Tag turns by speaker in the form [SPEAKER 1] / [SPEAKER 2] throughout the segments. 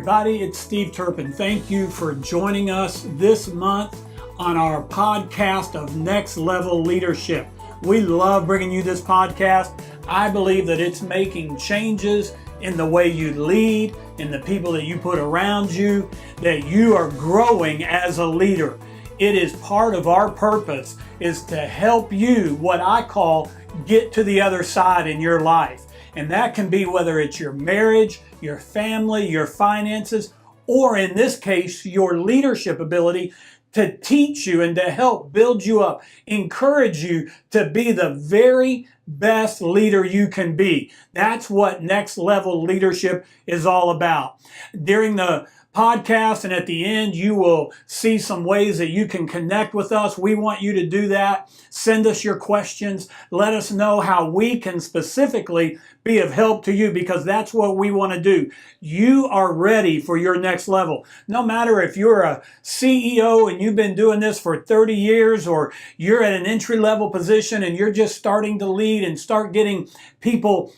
[SPEAKER 1] everybody. It's Steve Turpin. Thank you for joining us this month on our podcast of Next Level Leadership. We love bringing you this podcast. I believe that it's making changes in the way you lead, in the people that you put around you, that you are growing as a leader. It is part of our purpose is to help you, what I call, get to the other side in your life. And that can be whether it's your marriage, your family, your finances, or in this case, your leadership ability to teach you and to help build you up, encourage you to be the very best leader you can be. That's what next level leadership is all about. During the podcast and at the end, you will see some ways that you can connect with us. We want you to do that. Send us your questions. Let us know how we can specifically be of help to you, because that's what we want to do. You are ready for your next level. No matter if you're a CEO and you've been doing this for 30 years, or you're at an entry-level position and you're just starting to lead and start getting people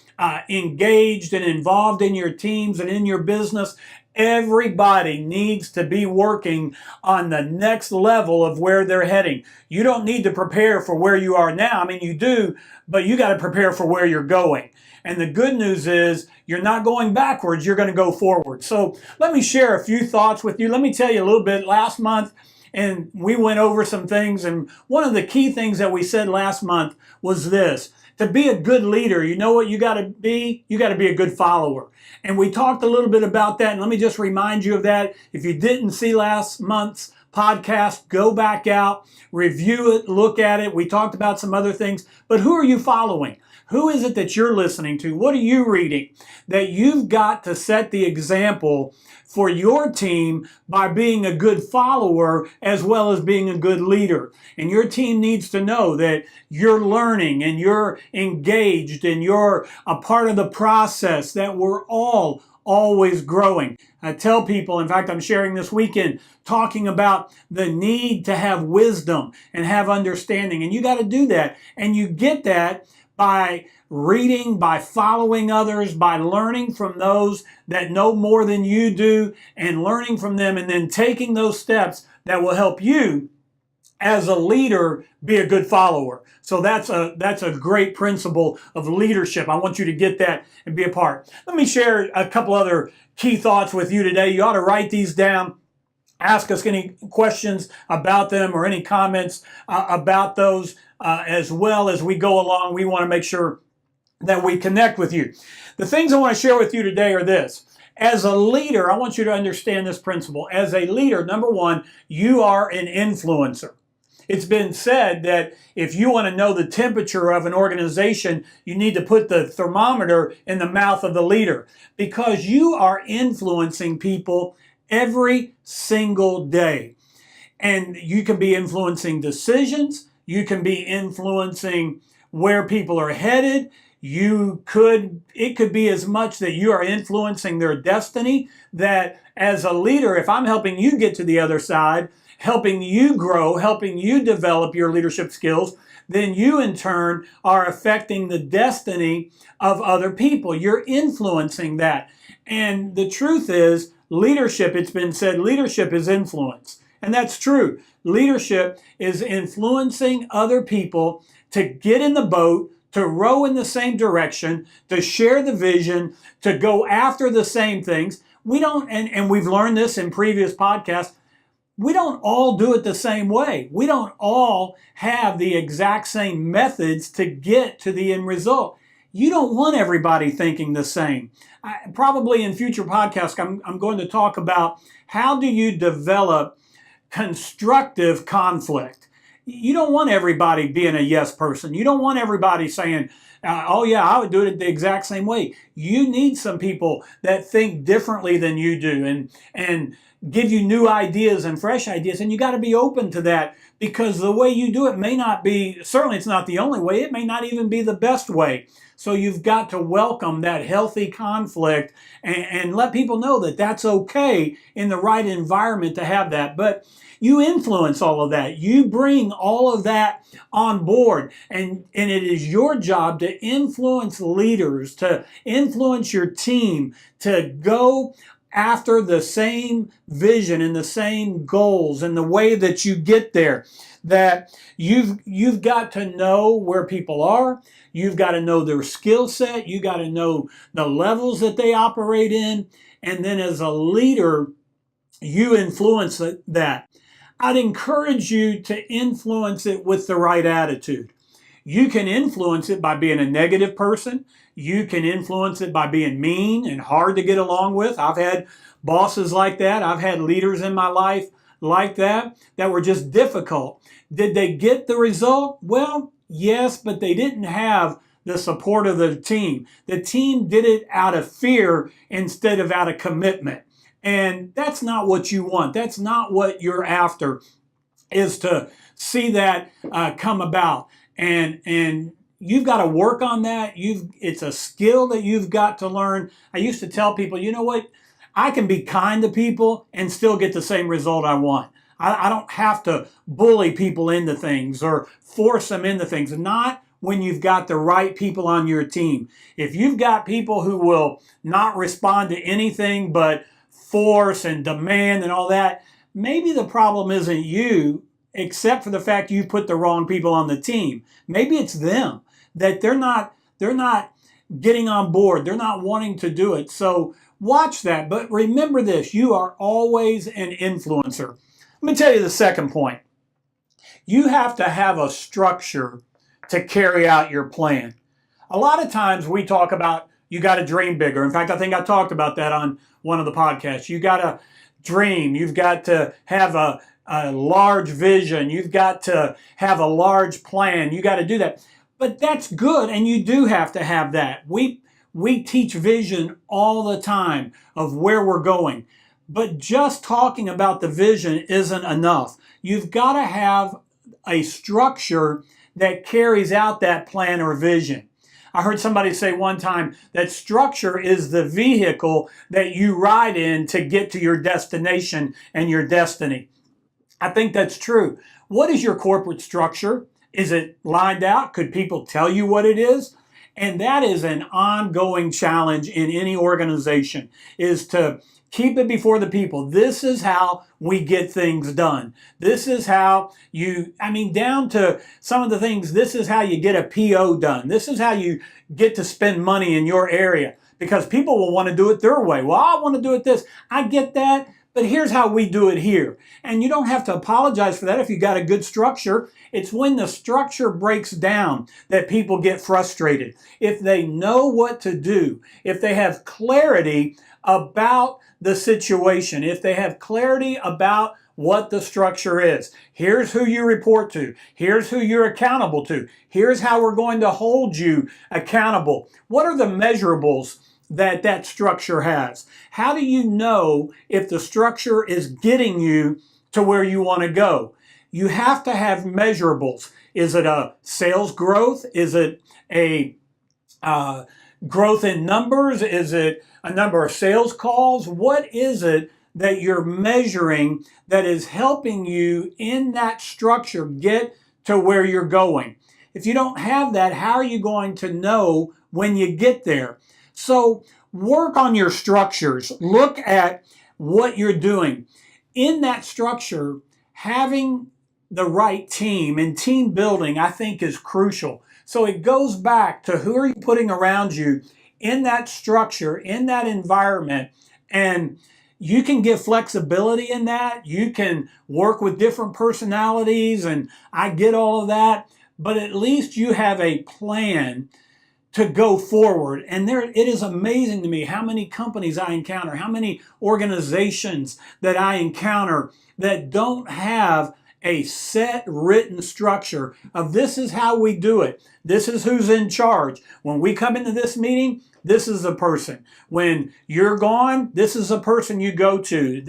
[SPEAKER 1] engaged and involved in your teams and in your business. Everybody needs to be working on the next level of where they're heading. You don't need to prepare for where you are now. I mean, you do, but you got to prepare for where you're going. And the good news is you're not going backwards, you're going to go forward. So let me share a few thoughts with you. Let me tell you a little bit. Last month, and we went over some things, and one of the key things that we said last month was this. To be a good leader, you know what you got to be? You got to be a good follower. And we talked a little bit about that. And let me just remind you of that. If you didn't see last month's podcast, go back out, review it, look at it. We talked about some other things. But who are you following? Who is it that you're listening to? What are you reading? That you've got to set the example for your team by being a good follower as well as being a good leader. And your team needs to know that you're learning and you're engaged and you're a part of the process, that we're all always growing. I tell people, in fact, I'm sharing this weekend, talking about the need to have wisdom and have understanding. And you got to do that. And you get that by reading, by following others, by learning from those that know more than you do, and learning from them, and then taking those steps that will help you as a leader be a good follower. So that's a great principle of leadership. I want you to get that and be a part. Let me share a couple other key thoughts with you today. You ought to write these down. Ask us any questions about them or any comments about those as well as we go along. We want to make sure that we connect with you. The things I want to share with you today are this. As a leader, I want you to understand this principle. As a leader, number one, you are an influencer. It's been said that if you want to know the temperature of an organization, you need to put the thermometer in the mouth of the leader, because you are influencing people every single day. And you can be influencing decisions. You can be influencing where people are headed. It could be as much that you are influencing their destiny, that as a leader, if I'm helping you get to the other side, helping you grow, helping you develop your leadership skills, then you in turn are affecting the destiny of other people. You're influencing that. And the truth is, leadership, it's been said, leadership is influence. And that's true. Leadership is influencing other people to get in the boat, to row in the same direction, to share the vision, to go after the same things. We don't, and we've learned this in previous podcasts, we don't all do it the same way. We don't all have the exact same methods to get to the end result. You don't want everybody thinking the same. Probably in future podcasts, I'm going to talk about how do you develop constructive conflict. You don't want everybody being a yes person. You don't want everybody saying, oh yeah, I would do it the exact same way. You need some people that think differently than you do and give you new ideas and fresh ideas. And you got to be open to that, because the way you do it may not be, certainly it's not the only way. It may not even be the best way. So you've got to welcome that healthy conflict and let people know that that's okay in the right environment to have that. But you influence all of that. You bring all of that on board. And it is your job to influence leaders, to influence your team, to go after the same vision and the same goals and the way that you get there, that you've got to know where people are. You've got to know their skill set. You got to know the levels that they operate in. And then as a leader, you influence that. I'd encourage you to influence it with the right attitude. You can influence it by being a negative person. You can influence it by being mean and hard to get along with. I've had bosses like that. I've had leaders in my life like that were just difficult. Did they get the result? Well, yes, but they didn't have the support of the team. The team did it out of fear instead of out of commitment. And that's not what you want. That's not what you're after, is to see that come about. And you've got to work on that. It's a skill that you've got to learn. I used to tell people, you know what? I can be kind to people and still get the same result I want. I don't have to bully people into things or force them into things. Not when you've got the right people on your team. If you've got people who will not respond to anything but force and demand and all that, maybe the problem isn't you, except for the fact you put the wrong people on the team. Maybe it's them, that they're not getting on board. They're not wanting to do it. So watch that. But remember this, you are always an influencer. Let me tell you the second point. You have to have a structure to carry out your plan. A lot of times we talk about you got to dream bigger. In fact, I think I talked about that on one of the podcasts. You got to dream. You've got to have a large vision. You've got to have a large plan. You got to do that. But that's good, and you do have to have that. We teach vision all the time of where we're going. But just talking about the vision isn't enough. You've got to have a structure that carries out that plan or vision. I heard somebody say one time that structure is the vehicle that you ride in to get to your destination and your destiny. I think that's true. What is your corporate structure? Is it lined out? Could people tell you what it is? And that is an ongoing challenge in any organization, is to keep it before the people. This is how we get things done. This is how down to some of the things, this is how you get a PO done. This is how you get to spend money in your area, because people will want to do it their way. Well, I want to do it this. I get that, but here's how we do it here. And you don't have to apologize for that if you got a good structure. It's when the structure breaks down that people get frustrated. If they know what to do, if they have clarity about the situation, if they have clarity about what the structure is. Here's who you report to. Here's who you're accountable to. Here's how we're going to hold you accountable. What are the measurables that structure has? How do you know if the structure is getting you to where you want to go? You have to have measurables. Is it a sales growth? Is it a growth in numbers? Is it a number of sales calls? What is it that you're measuring that is helping you in that structure get to where you're going? If you don't have that, how are you going to know when you get there? So work on your structures. Look at what you're doing. In that structure, having the right team and team building, I think, is crucial. So it goes back to who are you putting around you in that structure, in that environment, and you can give flexibility in that. You can work with different personalities, and I get all of that, but at least you have a plan to go forward. And it is amazing to me how many companies I encounter, how many organizations that I encounter that don't have a set written structure of this is how we do it. This is who's in charge. When we come into this meeting, this is the person. When you're gone, this is the person you go to.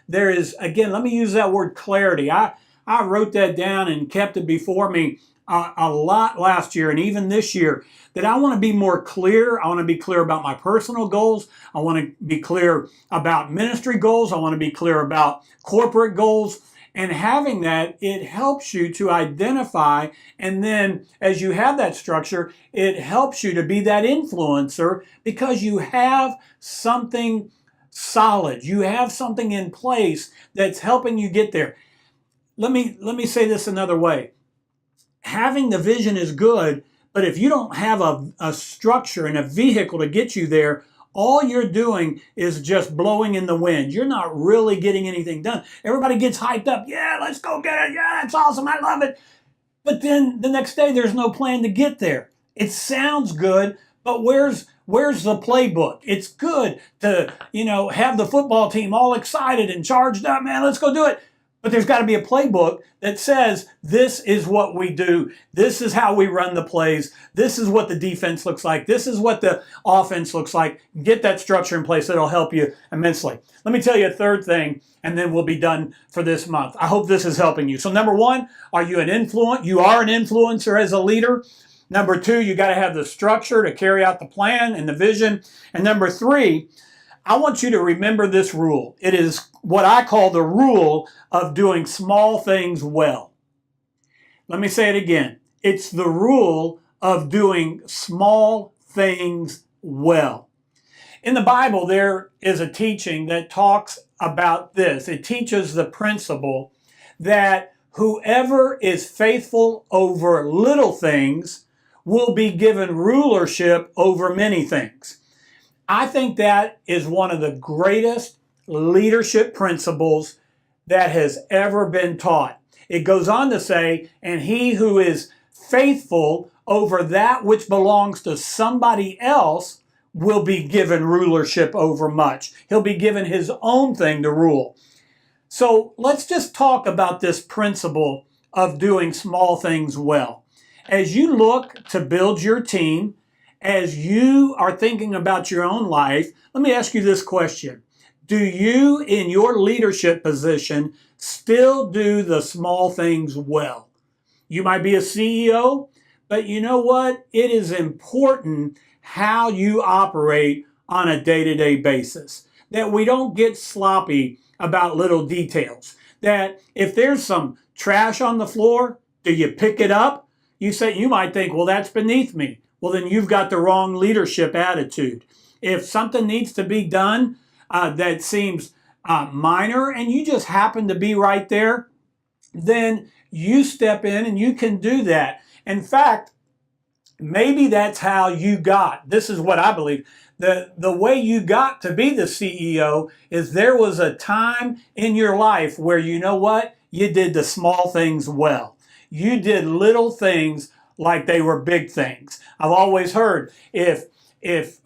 [SPEAKER 1] There is, again, let me use that word clarity. I wrote that down and kept it before me a lot last year and even this year, that I want to be more clear. I want to be clear about my personal goals. I want to be clear about ministry goals. I want to be clear about corporate goals. And having that, it helps you to identify, and then as you have that structure, it helps you to be that influencer because you have something solid. You have something in place that's helping you get there. Let me say this another way. Having the vision is good, but if you don't have a structure and a vehicle to get you there, all you're doing is just blowing in the wind. You're not really getting anything done. Everybody gets hyped up. Yeah, let's go get it. Yeah, that's awesome. I love it. But then the next day, there's no plan to get there. It sounds good, but where's the playbook? It's good to, have the football team all excited and charged up. Man, let's go do it. But there's got to be a playbook that says, this is what we do. This is how we run the plays. This is what the defense looks like. This is what the offense looks like. Get that structure in place. It'll help you immensely. Let me tell you a third thing, and then we'll be done for this month. I hope this is helping you. So number one, are you an influencer? You are an influencer as a leader. Number two, you got to have the structure to carry out the plan and the vision. And number three, I want you to remember this rule. It is what I call the rule of doing small things well. Let me say it again. It's the rule of doing small things well. In the Bible, there is a teaching that talks about this. It teaches the principle that whoever is faithful over little things will be given rulership over many things. I think that is one of the greatest leadership principles that has ever been taught. It goes on to say, and he who is faithful over that which belongs to somebody else will be given rulership over much. He'll be given his own thing to rule. So let's just talk about this principle of doing small things well. As you look to build your team, as you are thinking about your own life, let me ask you this question. Do you, in your leadership position, still do the small things well? You might be a CEO, but you know what? It is important how you operate on a day-to-day basis. That we don't get sloppy about little details. That if there's some trash on the floor, do you pick it up? You might think, well, that's beneath me. Well, then you've got the wrong leadership attitude. If something needs to be done that seems minor and you just happen to be right there, then you step in and you can do that. In fact, maybe that's how you got. This is what I believe. The way you got to be the CEO is there was a time in your life where, you know what? You did the small things well. You did little things like they were big things. I've always heard if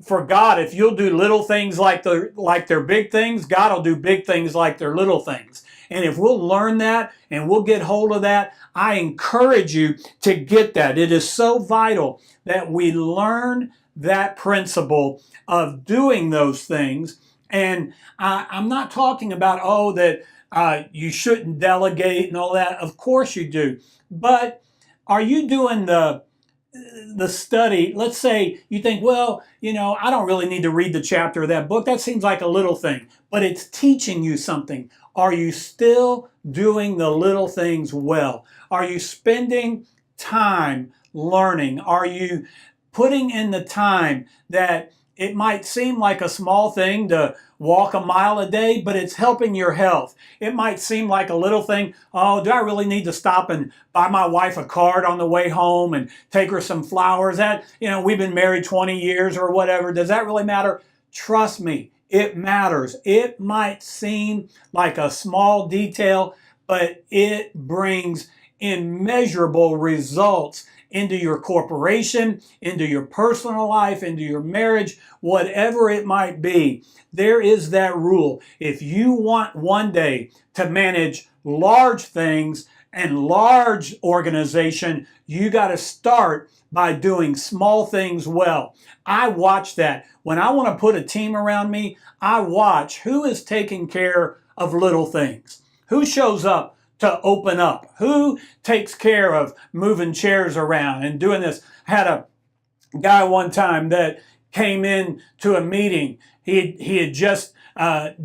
[SPEAKER 1] for God, if you'll do little things like they're big things, God will do big things like they're little things. And if we'll learn that and we'll get hold of that, I encourage you to get that. It is so vital that we learn that principle of doing those things. And I'm not talking about, that you shouldn't delegate and all that. Of course you do. But are you doing the study? Let's say you think, I don't really need to read the chapter of that book. That seems like a little thing, but it's teaching you something. Are you still doing the little things well? Are you spending time learning? Are you putting in the time that it might seem like a small thing to walk a mile a day, but it's helping your health? It might seem like a little thing. Oh, do I really need to stop and buy my wife a card on the way home and take her some flowers? We've been married 20 years or whatever. Does that really matter? Trust me, it matters. It might seem like a small detail, but it brings immeasurable results into your corporation, into your personal life, into your marriage, whatever it might be. There is that rule. If you want one day to manage large things and large organization, you got to start by doing small things well. I watch that. When I want to put a team around me, I watch who is taking care of little things. Who shows up to open up? Who takes care of moving chairs around and doing this? I had a guy one time that came in to a meeting. He had just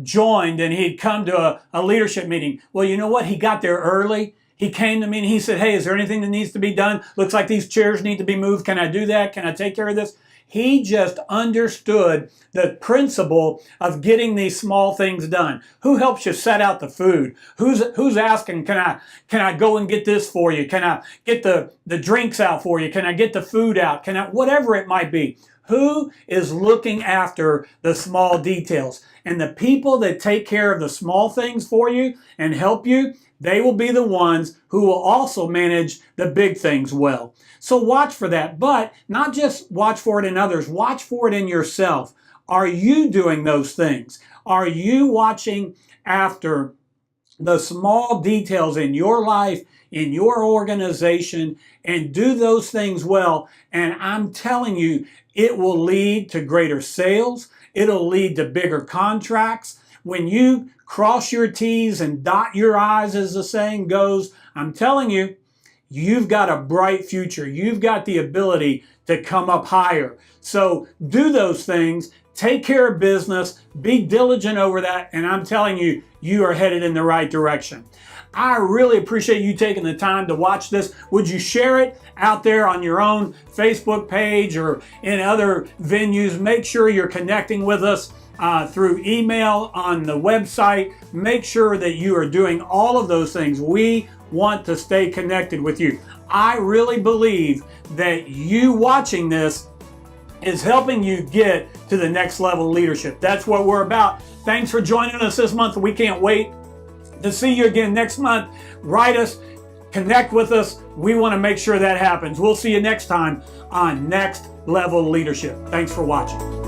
[SPEAKER 1] joined and he'd come to a leadership meeting. Well, you know what? He got there early. He came to me and he said, hey, is there anything that needs to be done? Looks like these chairs need to be moved. Can I do that? Can I take care of this? He just understood the principle of getting these small things done. Who helps you set out the food? Who's asking, can I go and get this for you? Can I get the drinks out for you? Can I get the food out? Whatever it might be. Who is looking after the small details? And the people that take care of the small things for you and help you, they will be the ones who will also manage the big things well. So watch for that, but not just watch for it in others, watch for it in yourself. Are you doing those things? Are you watching after the small details in your life, in your organization, and do those things well? And I'm telling you, it will lead to greater sales. It'll lead to bigger contracts. When you cross your T's and dot your I's, as the saying goes, I'm telling you, you've got a bright future. You've got the ability to come up higher. So do those things. Take care of business. Be diligent over that. And I'm telling you, you are headed in the right direction. I really appreciate you taking the time to watch this. Would you share it out there on your own Facebook page or in other venues? Make sure you're connecting with us through email on the website. Make sure that you are doing all of those things. We want to stay connected with you. I really believe that you watching this is helping you get to the next level of leadership. That's what we're about. Thanks for joining us this month. We can't wait to see you again next month. Write us, connect with us. We want to make sure that happens. We'll see you next time on Next Level Leadership. Thanks for watching.